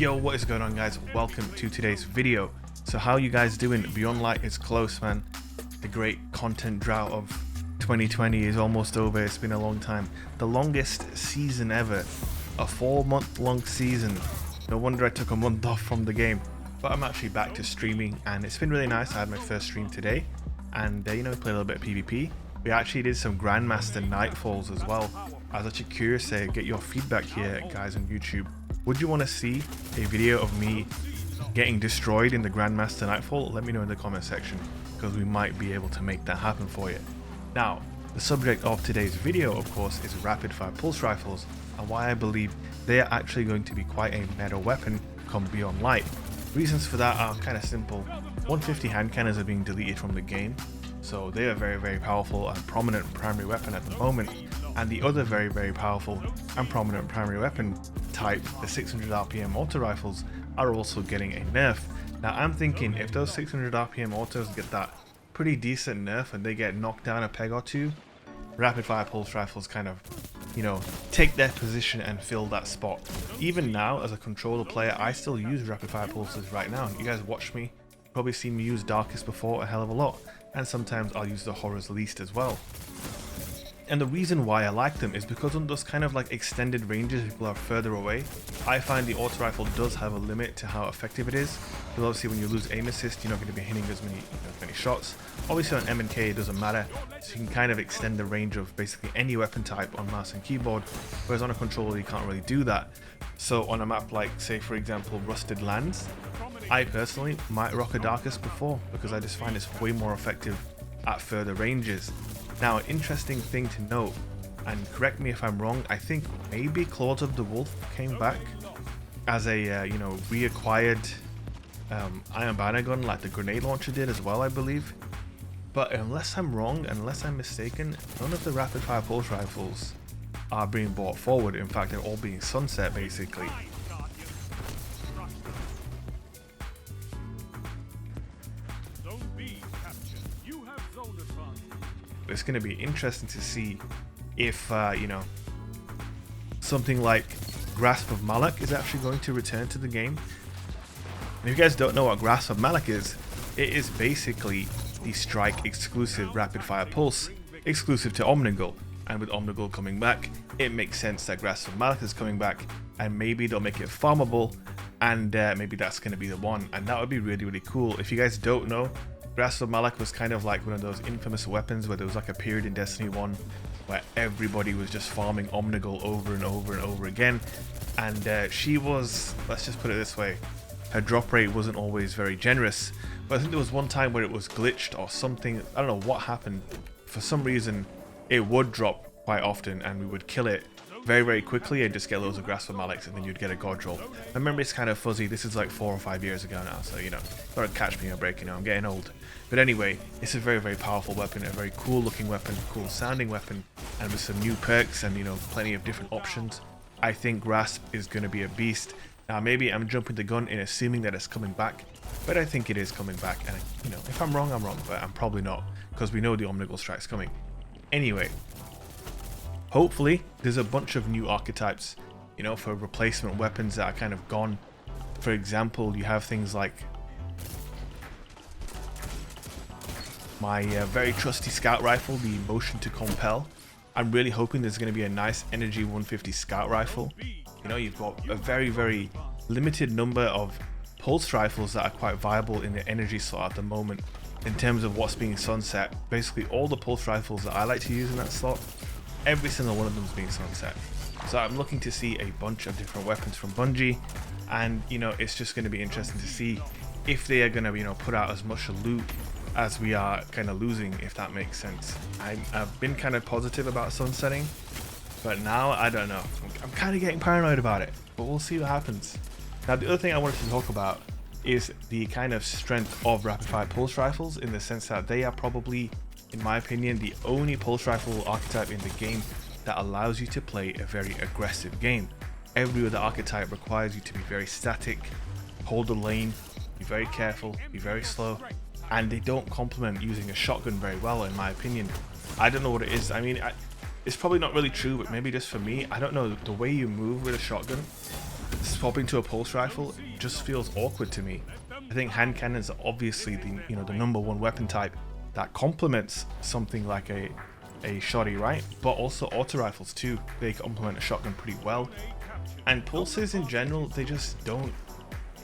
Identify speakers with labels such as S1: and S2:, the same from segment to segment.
S1: Yo, what is going on, guys? Welcome to today's video. So how you guys doing? Beyond Light is close, man. The great content drought of 2020 is almost over. It's been a long time. The longest season ever. A 4-month long season. No wonder I took a month off from the game. But I'm actually back to streaming and it's been really nice. I had my first stream today and we played a little bit of PvP. We actually did some Grandmaster Nightfalls as well. I was actually curious to get your feedback here, guys, on YouTube. Would you want to see a video of me getting destroyed in the Grandmaster Nightfall? Let me know in the comment section, because we might be able to make that happen for you. Now, the subject of today's video, of course, is rapid fire pulse rifles and why I believe they are actually going to be quite a meta weapon come Beyond Light. Reasons for that are kind of simple. 150 hand cannons are being deleted from the game, so they are very powerful and prominent primary weapon at the moment. And the other very powerful and prominent primary weapon type, the 600 RPM auto rifles, are also getting a nerf. Now I'm thinking if those 600 RPM autos get that pretty decent nerf and they get knocked down a peg or two, rapid fire pulse rifles kind of, take their position and fill that spot. Even now, as a controller player, I still use rapid fire pulses right now. You guys watch me, probably seen me use Darkest before a hell of a lot, and sometimes I'll use the Horror's Least as well. And the reason why I like them is because on those kind of like extended ranges, people are further away. I find the auto rifle does have a limit to how effective it is. Because obviously when you lose aim assist, you're not going to be hitting as many shots. Obviously on M&K it doesn't matter, so you can kind of extend the range of basically any weapon type on mouse and keyboard, whereas on a controller you can't really do that. So on a map like, say for example, Rusted Lands, I personally might rock a Darkest before, because I just find it's way more effective at further ranges. Now, an interesting thing to note, and correct me if I'm wrong, I think maybe Claws of the Wolf came back as a reacquired iron banner gun, like the grenade launcher did as well, I believe. But unless I'm wrong, unless I'm mistaken, none of the rapid fire pulse rifles are being brought forward. In fact, they're all being sunset basically. It's going to be interesting to see if something like Grasp of Malok is actually going to return to the game. And if you guys don't know what Grasp of Malok is, it is basically the Strike exclusive rapid fire pulse, exclusive to Omnigul. And with Omnigul coming back, it makes sense that Grasp of Malok is coming back, and maybe they'll make it farmable, and maybe that's going to be the one, and that would be really cool. If you guys don't know, Grasp of Malok was kind of like one of those infamous weapons where there was like a period in Destiny 1 where everybody was just farming Omnigul over and over again, and she was, let's just put it this way, her drop rate wasn't always very generous. But I think there was one time where it was glitched or something, I don't know what happened. For some reason it would drop quite often and we would kill it very quickly and just get loads of Grasp of Maloks, and then you'd get a god roll. My memory's kind of fuzzy. This is like 4 or 5 years ago now, so gotta catch me a break, I'm getting old. But anyway, it's a very powerful weapon, a very cool looking weapon, cool sounding weapon, and with some new perks and plenty of different options, I think Grasp is going to be a beast. Now maybe I'm jumping the gun in assuming that it's coming back, but I think it is coming back, and if I'm wrong, I'm wrong, but I'm probably not, because we know the Omnigul Strike's coming. Anyway, hopefully there's a bunch of new archetypes, for replacement weapons that are kind of gone. For example, you have things like my very trusty scout rifle, the Motion to Compel. I'm really hoping there's going to be a nice Energy 150 scout rifle. You've got a very limited number of pulse rifles that are quite viable in the energy slot at the moment. In terms of what's being sunset, basically all the pulse rifles that I like to use in that slot, every single one of them is being sunset. So I'm looking to see a bunch of different weapons from Bungie, and it's just going to be interesting to see if they are going to put out as much loot as we are kind of losing, if that makes sense. I've been kind of positive about sunsetting, but now I don't know. I'm kind of getting paranoid about it, but we'll see what happens. Now the other thing I wanted to talk about is the kind of strength of rapid fire pulse rifles, in the sense that they are probably, in my opinion, the only pulse rifle archetype in the game that allows you to play a very aggressive game. Every other archetype requires you to be very static, hold the lane, be very careful, be very slow, and they don't complement using a shotgun very well, in my opinion. I don't know what it is. It's probably not really true, but maybe just for me, I don't know, the way you move with a shotgun swapping to a pulse rifle just feels awkward to me. I think hand cannons are obviously the the #1 weapon type that complements something like a shotty, right? But also auto rifles too, they complement a shotgun pretty well. And pulses in general, they just don't,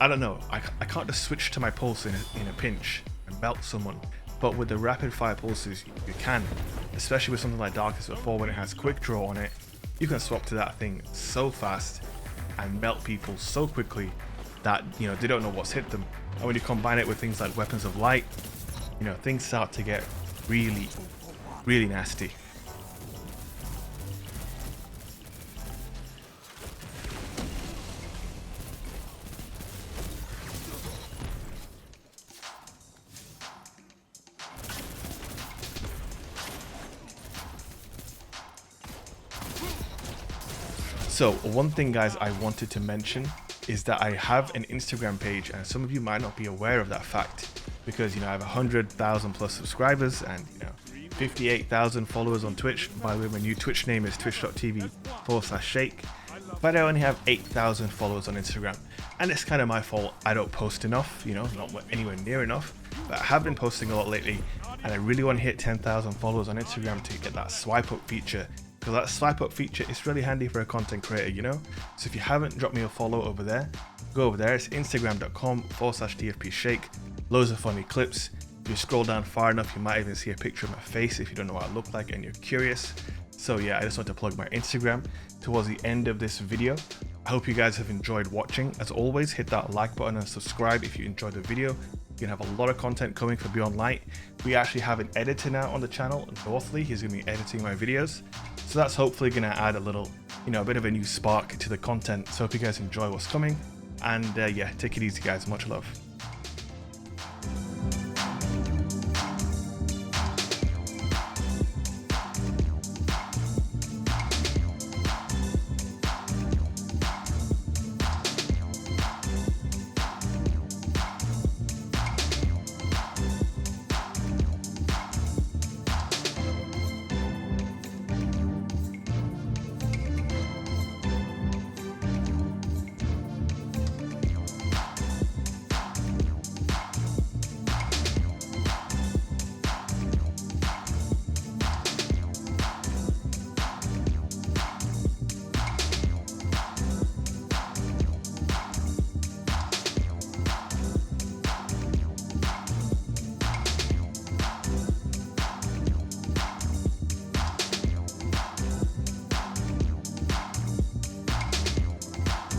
S1: I don't know, I can't just switch to my pulse in a pinch and melt someone. But with the rapid fire pulses, you can, especially with something like Darkest Before when it has quick draw on it. You can swap to that thing so fast and melt people so quickly that they don't know what's hit them. And when you combine it with things like weapons of light, things start to get really, really nasty. So one thing, guys, I wanted to mention is that I have an Instagram page, and some of you might not be aware of that fact because I have 100,000 plus subscribers and 58,000 followers on Twitch. By the way, my new Twitch name is twitch.tv/shake, but I only have 8,000 followers on Instagram, and it's kind of my fault. I don't post enough, not anywhere near enough, but I have been posting a lot lately, and I really want to hit 10,000 followers on Instagram to get that swipe up feature. Because that swipe up feature is really handy for a content creator, So if you haven't dropped me a follow over there, go over there. It's instagram.com/tfpshake. Loads of funny clips. If you scroll down far enough, you might even see a picture of my face if you don't know what I look like and you're curious. So yeah, I just want to plug my Instagram towards the end of this video. I hope you guys have enjoyed watching. As always, hit that like button and subscribe if you enjoyed the video. You're gonna have a lot of content coming for Beyond Light. We actually have an editor now on the channel, Northley. He's gonna be editing my videos. So that's hopefully gonna add a little, a bit of a new spark to the content. So hope you guys enjoy what's coming. And yeah, take it easy, guys. Much love.